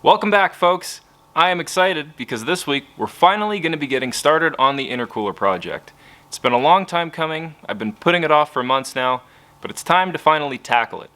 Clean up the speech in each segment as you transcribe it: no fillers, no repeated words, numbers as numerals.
Welcome back, folks. I am excited because this week we're finally going to be getting started on the Intercooler project. It's been a long time coming. I've been putting it off for months now, but it's time to finally tackle it.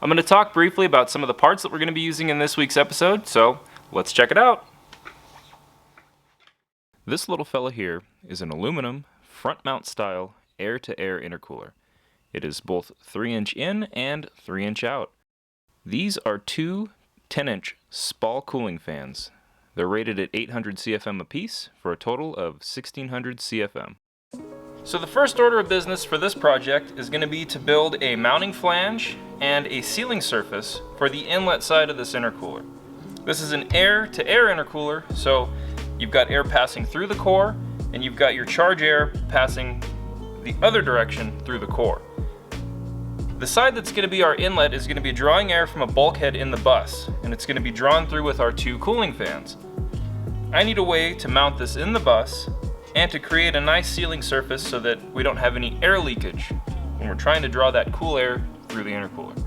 I'm going to talk briefly about some of the parts that we're going to be using in this week's episode, so let's check it out. This little fella here is an aluminum front mount style air-to-air intercooler. It is both 3-inch in and 3-inch out. These are two 10-inch Spall cooling fans. They're rated at 800 CFM apiece for a total of 1600 CFM. So the first order of business for this project is going to be to build a mounting flange and a sealing surface for the inlet side of this intercooler. This is an air-to-air intercooler, so you've got air passing through the core and you've got your charge air passing the other direction through the core. The side that's going to be our inlet is going to be drawing air from a bulkhead in the bus, and it's going to be drawn through with our two cooling fans. I need a way to mount this in the bus and to create a nice sealing surface so that we don't have any air leakage when we're trying to draw that cool air through the intercooler.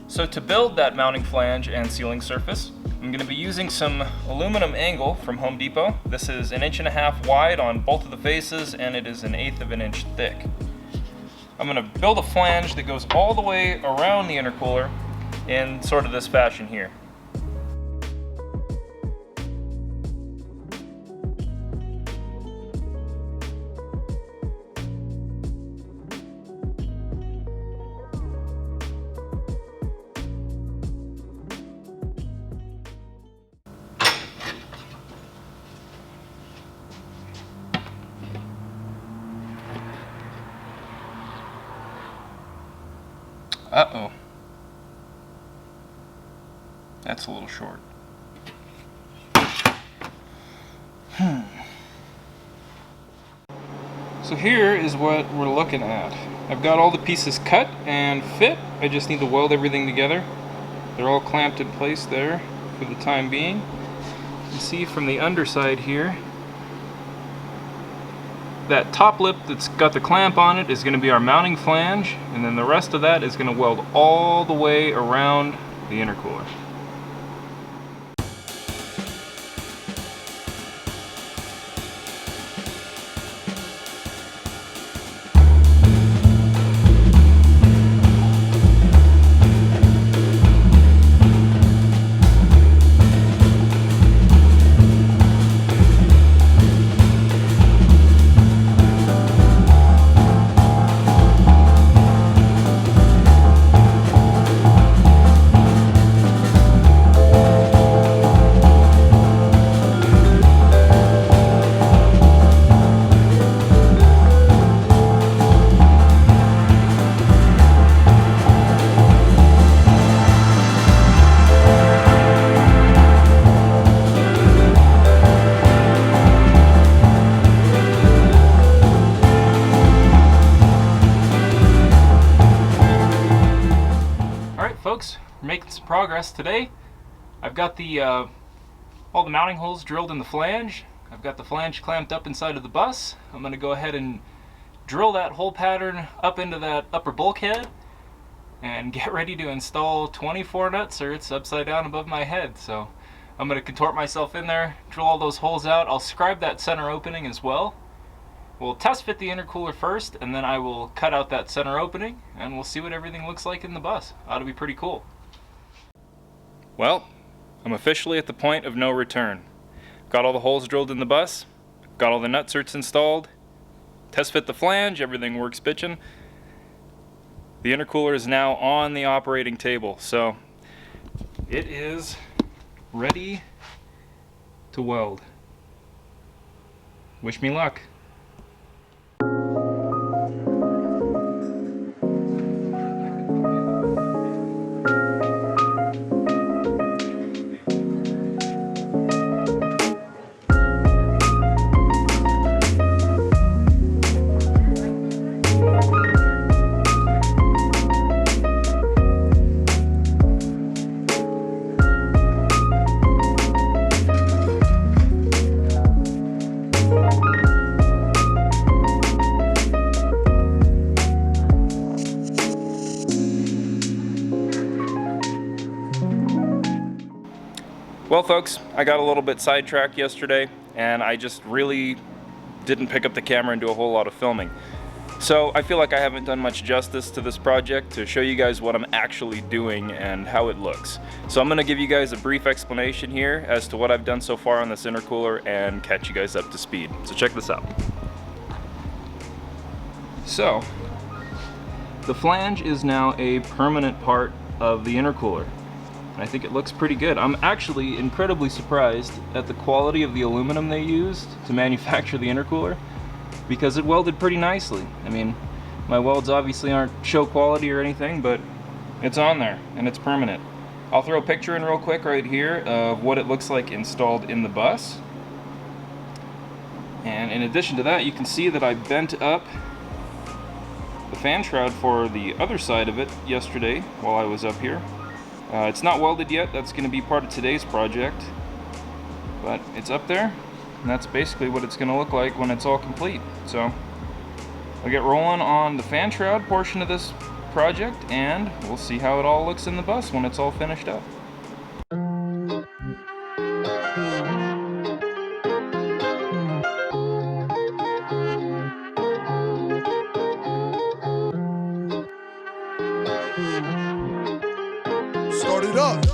So to build that mounting flange and sealing surface, I'm going to be using some aluminum angle from Home Depot. This is 1.5 inches wide on both of the faces, and it is 1/8 of an inch thick. I'm going to build a flange that goes all the way around the intercooler in sort of this fashion here. Uh-oh. That's a little short. So here is what we're looking at. I've got all the pieces cut and fit. I just need to weld everything together. They're all clamped in place there for the time being. You can see from the underside here, that top lip that's got the clamp on it is going to be our mounting flange, and then the rest of that is going to weld all the way around the intercooler. Folks, we're making some progress today. I've got all the mounting holes drilled in the flange. I've got the flange clamped up inside of the bus. I'm going to go ahead and drill that hole pattern up into that upper bulkhead and get ready to install 24 nuts, or it's upside down above my head. So I'm going to contort myself in there, drill all those holes out. I'll scribe that center opening as well. We'll test fit the intercooler first, and then I will cut out that center opening, and we'll see what everything looks like in the bus. Ought to be pretty cool. Well, I'm officially at the point of no return. Got all the holes drilled in the bus, got all the nut certs installed, test fit the flange, everything works bitchin'. The intercooler is now on the operating table, so it is ready to weld. Wish me luck. Well folks, I got a little bit sidetracked yesterday and I just really didn't pick up the camera and do a whole lot of filming. So I feel like I haven't done much justice to this project to show you guys what I'm actually doing and how it looks. So I'm going to give you guys a brief explanation here as to what I've done so far on this intercooler and catch you guys up to speed. So check this out. So the flange is now a permanent part of the intercooler. I think it looks pretty good. I'm actually incredibly surprised at the quality of the aluminum they used to manufacture the intercooler, because it welded pretty nicely. I mean, my welds obviously aren't show quality or anything, but it's on there and it's permanent. I'll throw a picture in real quick right here of what it looks like installed in the bus. And in addition to that, you can see that I bent up the fan shroud for the other side of it yesterday while I was up here. It's not welded yet, that's going to be part of today's project, but it's up there, and that's basically what it's going to look like when it's all complete. So I'll get rolling on the fan shroud portion of this project, and we'll see how it all looks in the bus when it's all finished up. Start it up.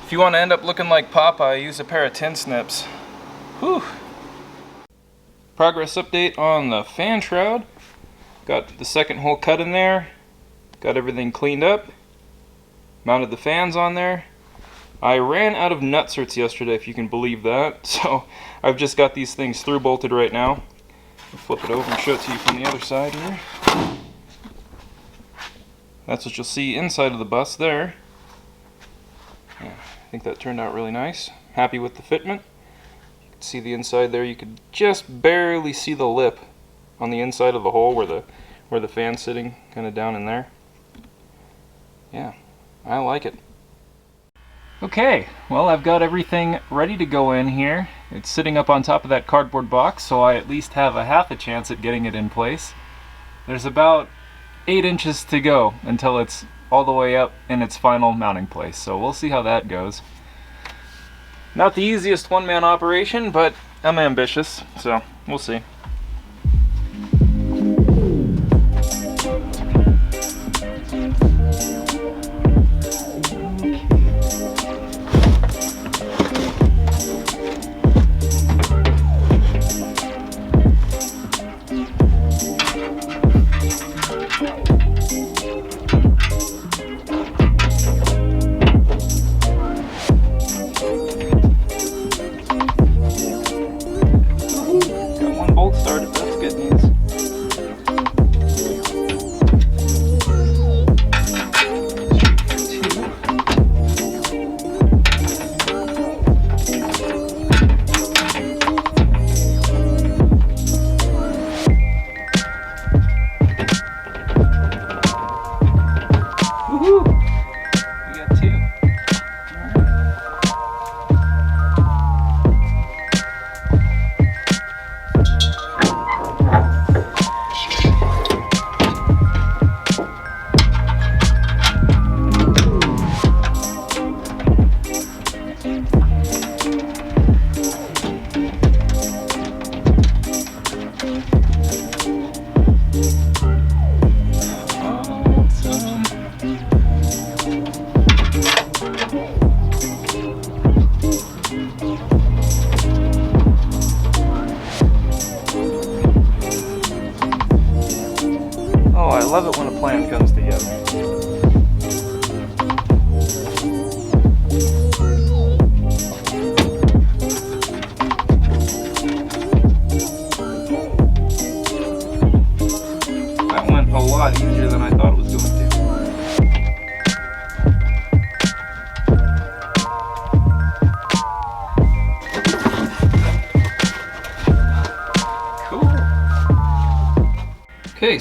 If you want to end up looking like Popeye, use a pair of tin snips. Whew. Progress update on the fan shroud. Got the second hole cut in there. Got everything cleaned up. Mounted the fans on there. I ran out of nutserts yesterday, if you can believe that. So I've just got these things through bolted right now. I'll flip it over and show it to you from the other side here. That's what you'll see inside of the bus there. Yeah, I think that turned out really nice. Happy with the fitment. You can see the inside there. You could just barely see the lip on the inside of the hole where the fan's sitting, kind of down in there. Yeah, I like it. Okay, well, I've got everything ready to go in here. It's sitting up on top of that cardboard box, so I at least have a half a chance at getting it in place. There's about 8 inches to go until it's all the way up in its final mounting place, so we'll see how that goes. Not the easiest one-man operation, but I'm ambitious, so we'll see.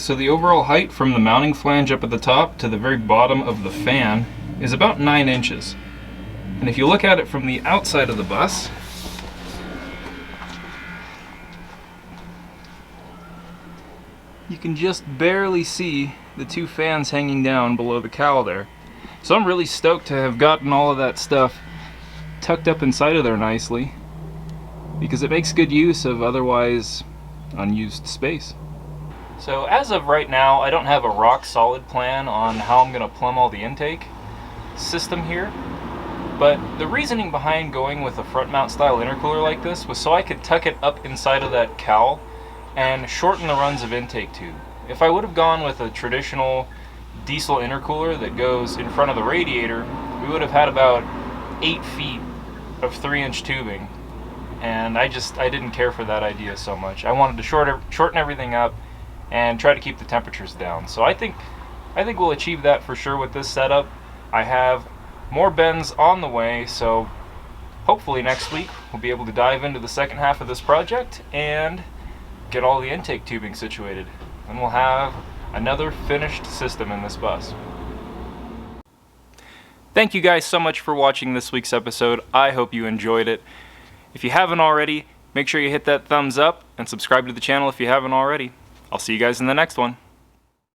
So the overall height from the mounting flange up at the top to the very bottom of the fan is about 9 inches. And if you look at it from the outside of the bus, you can just barely see the 2 fans hanging down below the cowl there. So I'm really stoked to have gotten all of that stuff tucked up inside of there nicely, because it makes good use of otherwise unused space. So as of right now, I don't have a rock solid plan on how I'm going to plumb all the intake system here, but the reasoning behind going with a front mount style intercooler like this was so I could tuck it up inside of that cowl and shorten the runs of intake tube. If I would have gone with a traditional diesel intercooler that goes in front of the radiator, we would have had about 8 feet of 3-inch tubing, and I didn't care for that idea so much. I wanted to shorten everything up and try to keep the temperatures down. So I think we'll achieve that for sure with this setup. I have more bends on the way, so hopefully next week we'll be able to dive into the second half of this project and get all the intake tubing situated, and we'll have another finished system in this bus. Thank you guys so much for watching this week's episode. I hope you enjoyed it. If you haven't already, make sure you hit that thumbs up and subscribe to the channel if you haven't already. I'll see you guys in the next one.